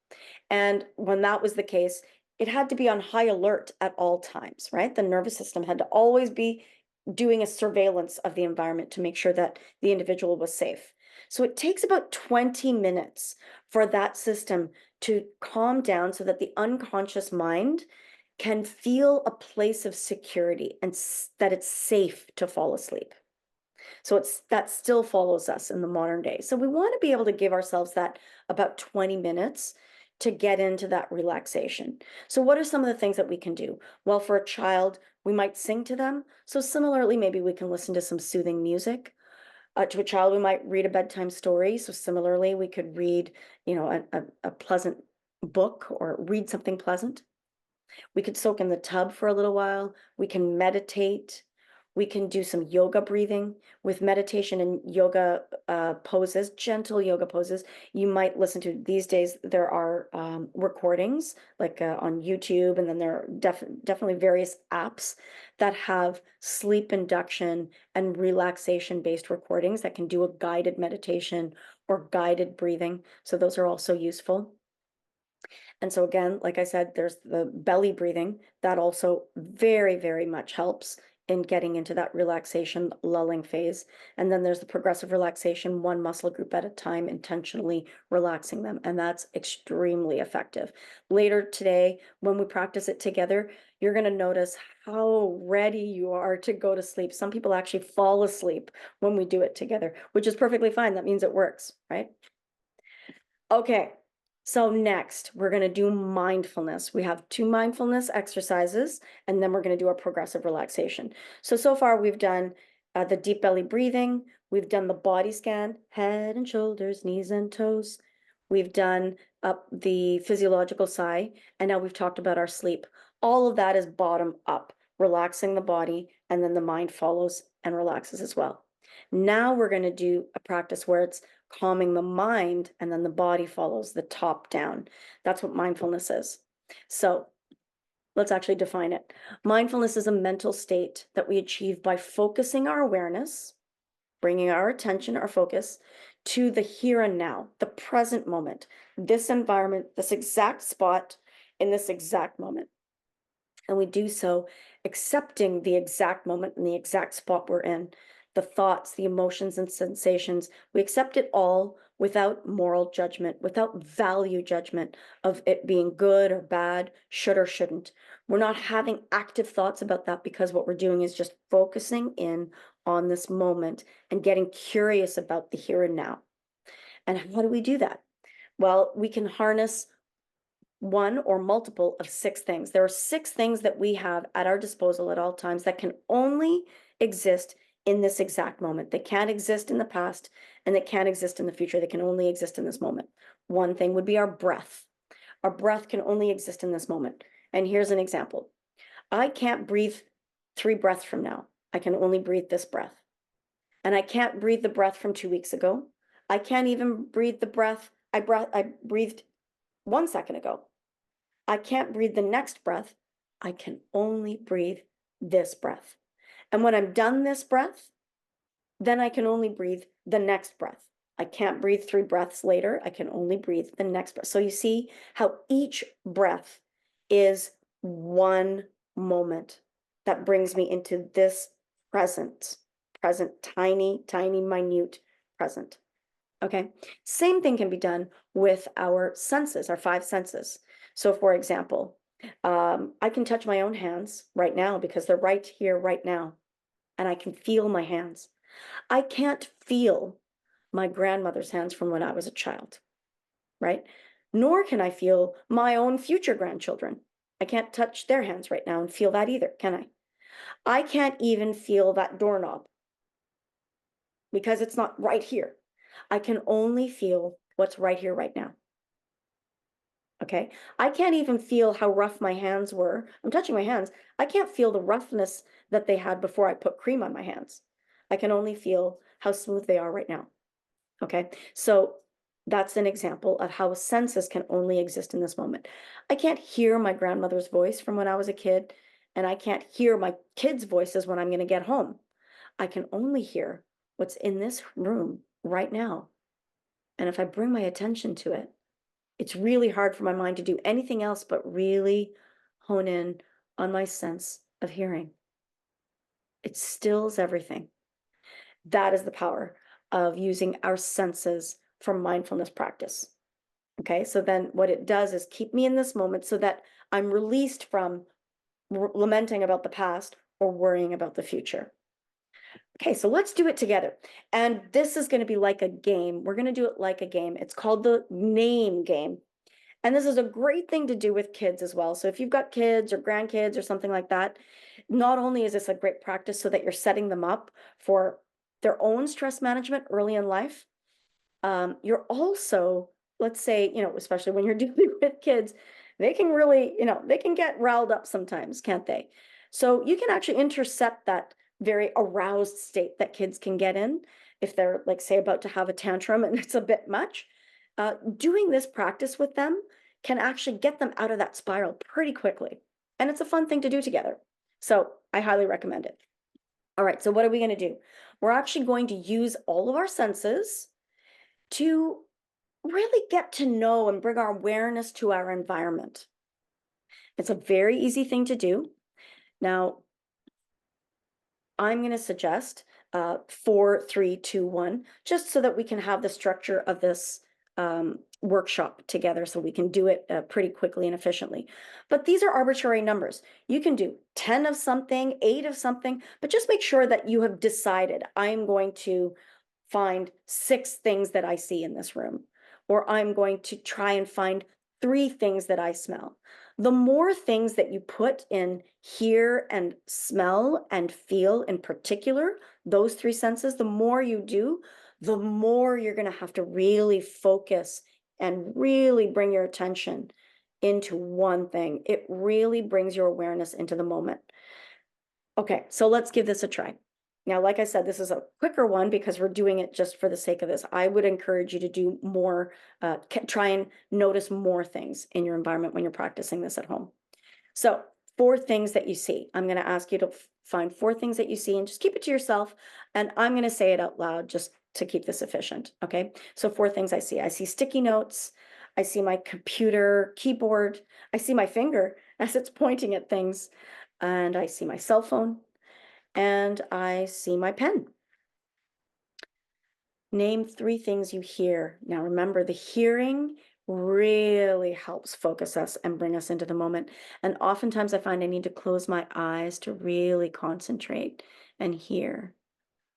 And when that was the case, it had to be on high alert at all times, right? The nervous system had to always be doing a surveillance of the environment to make sure that the individual was safe. So it takes about 20 minutes for that system to calm down so that the unconscious mind can feel a place of security and that it's safe to fall asleep. So that still follows us in the modern day. So we want to be able to give ourselves that about 20 minutes to get into that relaxation. So what are some of the things that we can do? Well, for a child, we might sing to them. So similarly, maybe we can listen to some soothing music. To a child, we might read a bedtime story. So similarly, we could read, a pleasant book or read something pleasant. We could soak in the tub for a little while. We can meditate. We can do some yoga breathing. With meditation and yoga poses, gentle yoga poses, you might listen to, these days there are recordings like on YouTube, and then there are definitely various apps that have sleep induction and relaxation based recordings that can do a guided meditation or guided breathing. So those are also useful. And so again, like I said, there's the belly breathing that also very, very much helps in getting into that relaxation lulling phase. And then there's the progressive relaxation, one muscle group at a time, intentionally relaxing them. And that's extremely effective. Later today, when we practice it together, you're going to notice how ready you are to go to sleep. Some people actually fall asleep when we do it together, which is perfectly fine. That means it works, right? Okay, so next we're going to do mindfulness. We have 2 mindfulness exercises, and then we're going to do our progressive relaxation. So far we've done the deep belly breathing. We've done the body scan, head and shoulders, knees and toes. We've done up the physiological sigh, and now we've talked about our sleep. All of that is bottom up, relaxing the body, and then the mind follows and relaxes as well. Now we're going to do a practice where it's calming the mind, and then the body follows the top down. That's what mindfulness is. So let's actually define it. Mindfulness is a mental state that we achieve by focusing our awareness, bringing our attention, our focus to the here and now, the present moment, this environment, this exact spot in this exact moment. And we do so accepting the exact moment and the exact spot we're in, the thoughts, the emotions, and sensations. We accept it all without moral judgment, without value judgment of it being good or bad, should or shouldn't. We're not having active thoughts about that, because what we're doing is just focusing in on this moment and getting curious about the here and now. And how do we do that? Well, we can harness one or multiple of 6 things. There are 6 things that we have at our disposal at all times that can only exist in this exact moment. They can't exist in the past, and they can't exist in the future. They can only exist in this moment. One thing would be our breath. Our breath can only exist in this moment. And here's an example. I can't breathe 3 breaths from now. I can only breathe this breath. And I can't breathe the breath from 2 weeks ago. I can't even breathe the breath I breathed 1 second ago. I can't breathe the next breath. I can only breathe this breath. And when I'm done this breath, then I can only breathe the next breath. I can't breathe 3 breaths later. I can only breathe the next breath. So you see how each breath is one moment that brings me into this present, tiny, tiny, minute present. Okay. Same thing can be done with our senses, our 5 senses. So for example, I can touch my own hands right now because they're right here, right now, and I can feel my hands. I can't feel my grandmother's hands from when I was a child, right? Nor can I feel my own future grandchildren. I can't touch their hands right now and feel that either, can I? I can't even feel that doorknob because it's not right here. I can only feel what's right here, right now. Okay. I can't even feel how rough my hands were. I'm touching my hands. I can't feel the roughness that they had before I put cream on my hands. I can only feel how smooth they are right now. Okay. So that's an example of how senses can only exist in this moment. I can't hear my grandmother's voice from when I was a kid and I can't hear my kids' voices when I'm going to get home. I can only hear what's in this room right now. And if I bring my attention to it, it's really hard for my mind to do anything else but really hone in on my sense of hearing. It stills everything. That is the power of using our senses for mindfulness practice. Okay, so then what it does is keep me in this moment so that I'm released from lamenting about the past or worrying about the future. Okay, so let's do it together. And this is going to be like a game. We're going to do it like a game. It's called the name game. And this is a great thing to do with kids as well. So if you've got kids or grandkids or something like that, not only is this a great practice so that you're setting them up for their own stress management early in life, you're also, let's say, especially when you're dealing with kids, they can really, they can get riled up sometimes, can't they? So you can actually intercept that very aroused state that kids can get in if they're, like, say, about to have a tantrum and it's a bit much. Doing this practice with them can actually get them out of that spiral pretty quickly. And it's a fun thing to do together. So I highly recommend it. All right, so what are we going to do? We're actually going to use all of our senses to really get to know and bring our awareness to our environment. It's a very easy thing to do. Now, I'm going to suggest 4, 3, 2, 1, just so that we can have the structure of this workshop together so we can do it pretty quickly and efficiently. But these are arbitrary numbers. You can do 10 of something, 8 of something, but just make sure that you have decided, I'm going to find 6 things that I see in this room, or I'm going to try and find 3 things that I smell. The more things that you put in hear and smell and feel in particular, those 3 senses, the more you do, the more you're going to have to really focus and really bring your attention into one thing. It really brings your awareness into the moment. Okay, so let's give this a try. Now, like I said, this is a quicker one because we're doing it just for the sake of this. I would encourage you to do more, try and notice more things in your environment when you're practicing this at home. So 4 things that you see. I'm going to ask you to find 4 things that you see and just keep it to yourself. And I'm going to say it out loud just to keep this efficient. Okay, so 4 things I see. I see sticky notes. I see my computer keyboard. I see my finger as it's pointing at things. And I see my cell phone. And I see my pen. Name 3 things you hear. Now remember, the hearing really helps focus us and bring us into the moment. And oftentimes I find I need to close my eyes to really concentrate and hear.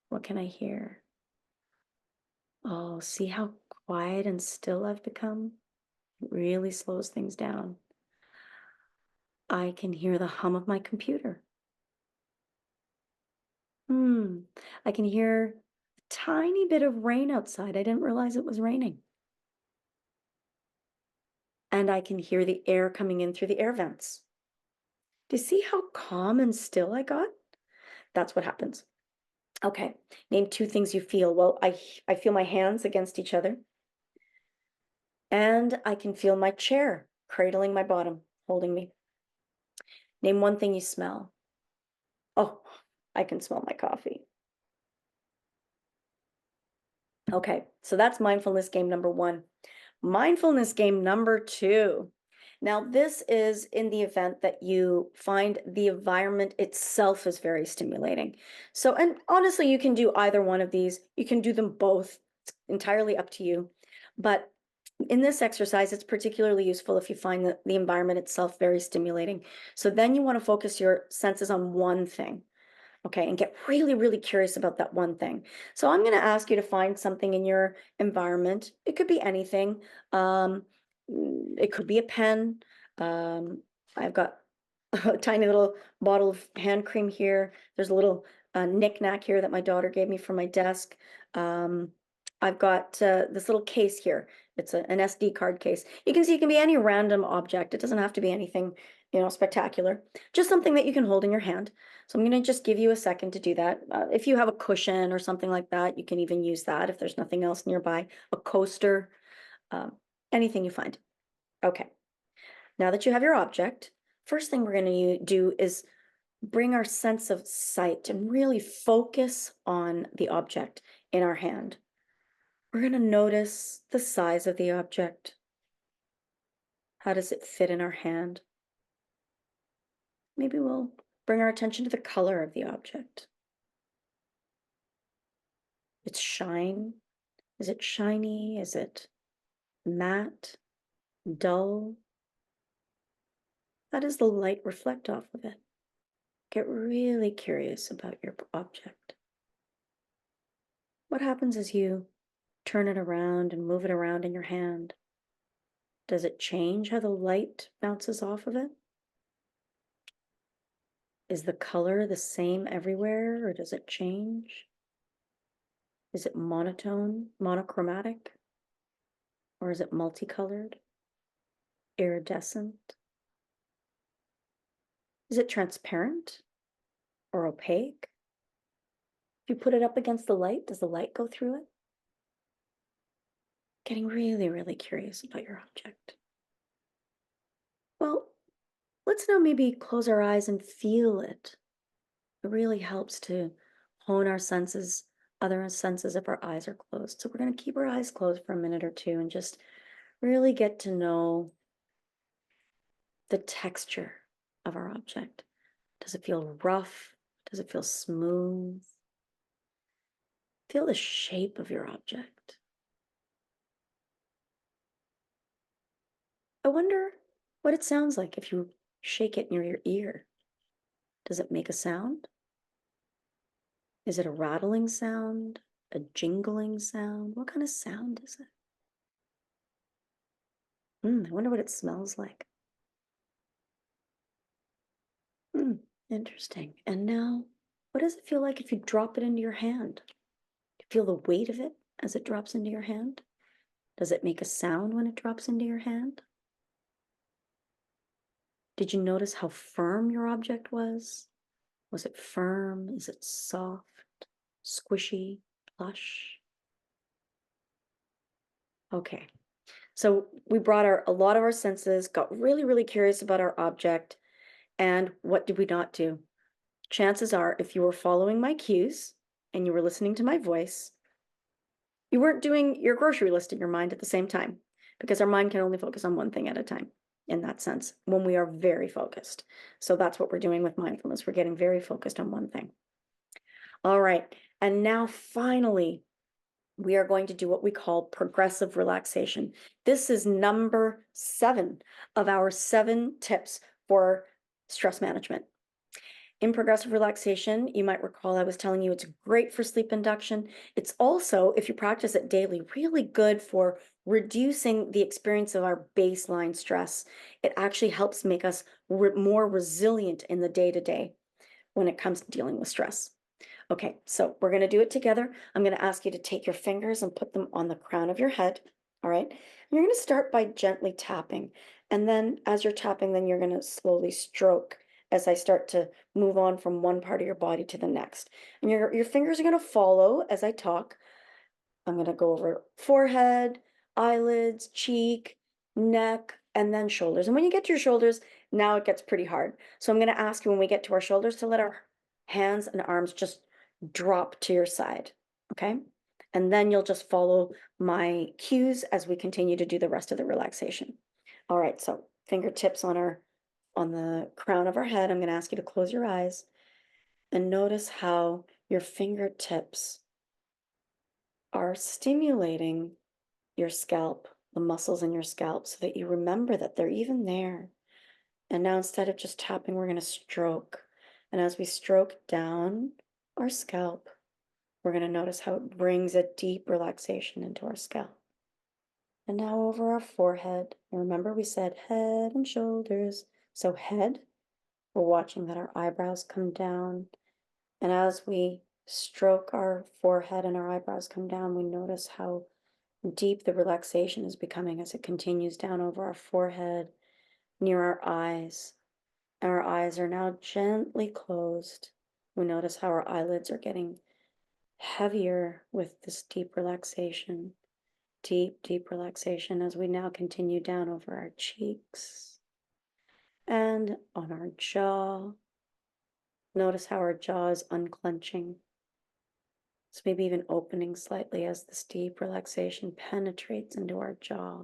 What can I hear? Oh, see how quiet and still I've become? It really slows things down. I can hear the hum of my computer. I can hear a tiny bit of rain outside. I didn't realize it was raining. And I can hear the air coming in through the air vents. Do you see how calm and still I got? That's what happens. Okay, name 2 things you feel. Well, I feel my hands against each other, and I can feel my chair cradling my bottom, holding me. Name 1 thing you smell. Oh, I can smell my coffee. Okay, so that's mindfulness game number 1. Mindfulness game number 2. Now, this is in the event that you find the environment itself is very stimulating. So, and honestly, you can do either one of these. You can do them both. It's entirely up to you. But in this exercise, it's particularly useful if you find the environment itself very stimulating. So then you want to focus your senses on one thing. Okay, and get really, really curious about that one thing. So I'm going to ask you to find something in your environment. It could be anything. It could be a pen. I've got a tiny little bottle of hand cream here. There's a little knick-knack here that my daughter gave me for my desk. Um, I've got this little case here. It's an SD card case. You can see it can be any random object. It doesn't have to be anything, spectacular. Just something that you can hold in your hand. So I'm going to just give you a second to do that. If you have a cushion or something like that, you can even use that if there's nothing else nearby. A coaster, um, anything you find. Okay. Now that you have your object, first thing we're going to do is bring our sense of sight and really focus on the object in our hand. We're going to notice the size of the object. How does it fit in our hand? Maybe we'll bring our attention to the color of the object. Its shine. Is it shiny? Is it matte? Dull? How does the light reflect off of it? Get really curious about your object. What happens as you turn it around and move it around in your hand? Does it change how the light bounces off of it? Is the color the same everywhere, or does it change? Is it monotone, monochromatic, or is it multicolored, iridescent? Is it transparent or opaque? If you put it up against the light, does the light go through it? Getting really, really curious about your object. Well, let's now maybe close our eyes and feel it. It really helps to hone our senses, other senses if our eyes are closed. So we're going to keep our eyes closed for a minute or two and just really get to know the texture of our object. Does it feel rough? Does it feel smooth? Feel the shape of your object. I wonder what it sounds like if you shake it near your ear. Does it make a sound? Is it a rattling sound? A jingling sound? What kind of sound is it? I wonder what it smells like. Hmm, interesting. And now, what does it feel like if you drop it into your hand? You feel the weight of it as it drops into your hand? Does it make a sound when it drops into your hand? Did you notice how firm your object was? Was it firm? Is it soft, squishy, plush? Okay, so we brought a lot of our senses, got really, really curious about our object, and what did we not do? Chances are, if you were following my cues and you were listening to my voice, you weren't doing your grocery list in your mind at the same time, because our mind can only focus on one thing at a time in that sense when we are very focused. So that's what we're doing with mindfulness. We're getting very focused on one thing. All right. And now finally, we are going to do what we call progressive relaxation. This is number 7 of our 7 tips for stress management. In progressive relaxation, you might recall I was telling you it's great for sleep induction. It's also, if you practice it daily, really good for reducing the experience of our baseline stress. It actually helps make us more resilient in the day to day when it comes to dealing with stress. Okay, so we're going to do it together. I'm going to ask you to take your fingers and put them on the crown of your head. All right. And you're going to start by gently tapping. And then as you're tapping, then you're going to slowly stroke as I start to move on from one part of your body to the next. And your fingers are going to follow as I talk. I'm going to go over forehead, eyelids, cheek, neck, and then shoulders. And when you get to your shoulders, now it gets pretty hard. So I'm going to ask you when we get to our shoulders to let our hands and arms just drop to your side. Okay. And then you'll just follow my cues as we continue to do the rest of the relaxation. All right. So fingertips on the crown of our head. I'm going to ask you to close your eyes and notice how your fingertips are stimulating your scalp, the muscles in your scalp, so that you remember that they're even there. And now instead of just tapping, we're going to stroke. And as we stroke down our scalp, we're going to notice how it brings a deep relaxation into our scalp. And now over our forehead. And remember we said head and shoulders. So head, we're watching that our eyebrows come down. And as we stroke our forehead and our eyebrows come down, we notice how deep the relaxation is becoming as it continues down over our forehead, near our eyes. And our eyes are now gently closed. We notice how our eyelids are getting heavier with this deep relaxation. Deep, deep relaxation as we now continue down over our cheeks and on our jaw Notice how our jaw is unclenching. So maybe even opening slightly as this deep relaxation penetrates into our jaw.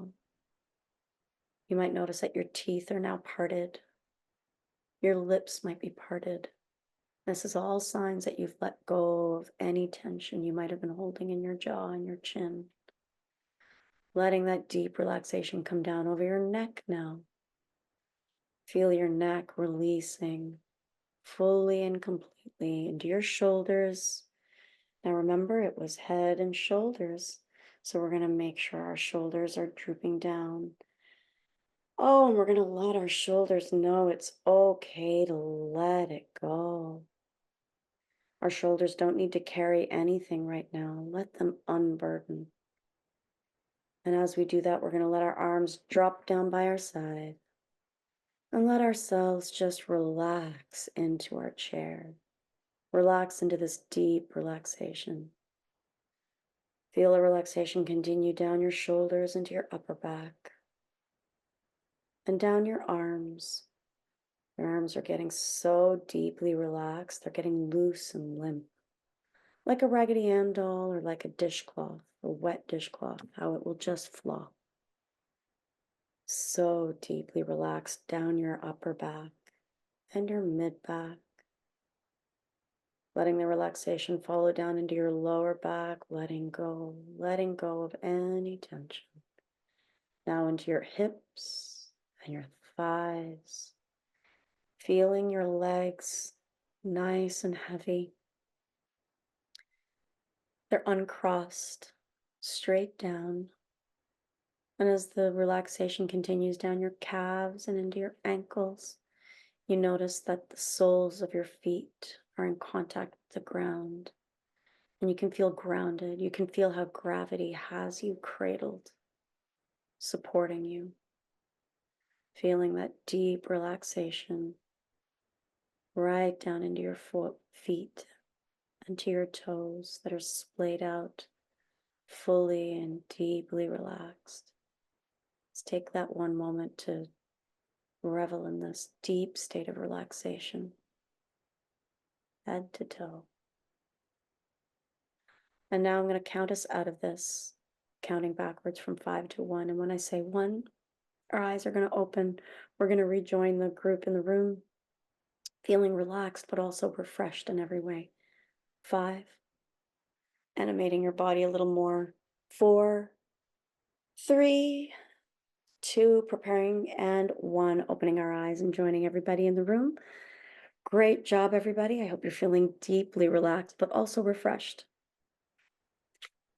You might notice that your teeth are now parted. Your lips might be parted. This is all signs that you've let go of any tension you might have been holding in your jaw and your chin. Letting that deep relaxation come down over your neck now. Feel your neck releasing fully and completely into your shoulders. Now remember, it was head and shoulders. So we're going to make sure our shoulders are drooping down. Oh, and we're going to let our shoulders know it's okay to let it go. Our shoulders don't need to carry anything right now. Let them unburden. And as we do that, we're going to let our arms drop down by our side and let ourselves just relax into our chair. Relax into this deep relaxation. Feel the relaxation continue down your shoulders into your upper back and down your arms. Your arms are getting so deeply relaxed, they're getting loose and limp, like a Raggedy Ann doll or like a dishcloth, a wet dishcloth, how it will just flop. So deeply relaxed down your upper back and your mid back. Letting the relaxation follow down into your lower back, letting go of any tension. Now into your hips and your thighs, feeling your legs nice and heavy. They're uncrossed, straight down. And as the relaxation continues down your calves and into your ankles, you notice that the soles of your feet are in contact with the ground. And you can feel grounded. You can feel how gravity has you cradled, supporting you. Feeling that deep relaxation right down into your feet and to your toes that are splayed out, fully and deeply relaxed. Let's take that one moment to revel in this deep state of relaxation, head to toe. And now I'm going to count us out of this, counting backwards from 5 to 1. And when I say 1, our eyes are going to open. We're going to rejoin the group in the room, feeling relaxed, but also refreshed in every way. 5, animating your body a little more. 4, 3, 2, preparing, and 1, opening our eyes and joining everybody in the room. Great job, everybody. I hope you're feeling deeply relaxed, but also refreshed.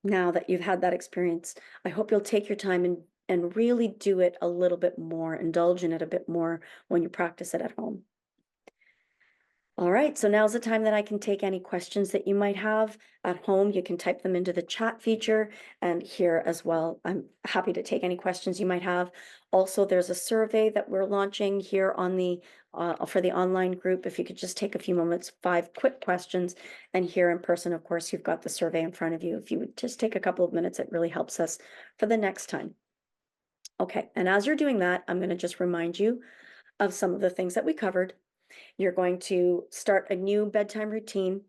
Now that you've had that experience, I hope you'll take your time and really do it a little bit more, indulge in it a bit more when you practice it at home. All right, so now's the time that I can take any questions that you might have at home. You can type them into the chat feature and here as well. I'm happy to take any questions you might have. Also, there's a survey that we're launching here on the for the online group. If you could just take a few moments, 5 quick questions, and here in person, of course, you've got the survey in front of you. If you would just take a couple of minutes, it really helps us for the next time. Okay, and as you're doing that, I'm going to just remind you of some of the things that we covered. You're going to start a new bedtime routine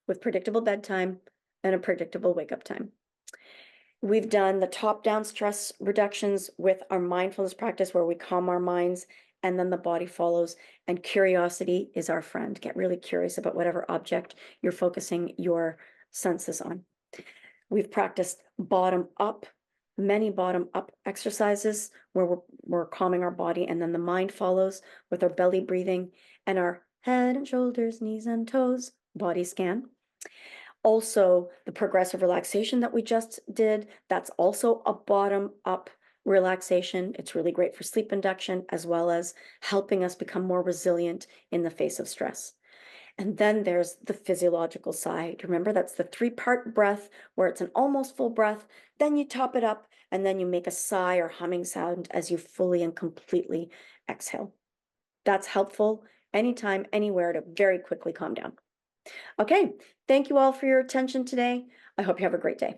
with predictable bedtime and a predictable wake up time. We've done the top down stress reductions with our mindfulness practice where we calm our minds and then the body follows. And curiosity is our friend. Get really curious about whatever object you're focusing your senses on. We've practiced bottom up, many bottom up exercises where we're calming our body and then the mind follows with our belly breathing and our head and shoulders, knees and toes body scan. Also, the progressive relaxation that we just did, that's also a bottom up relaxation. It's really great for sleep induction as well as helping us become more resilient in the face of stress. And then there's the physiological side. Remember, that's the 3-part breath where it's an almost full breath. Then you top it up and then you make a sigh or humming sound as you fully and completely exhale. That's helpful anytime, anywhere to very quickly calm down. Okay, thank you all for your attention today. I hope you have a great day.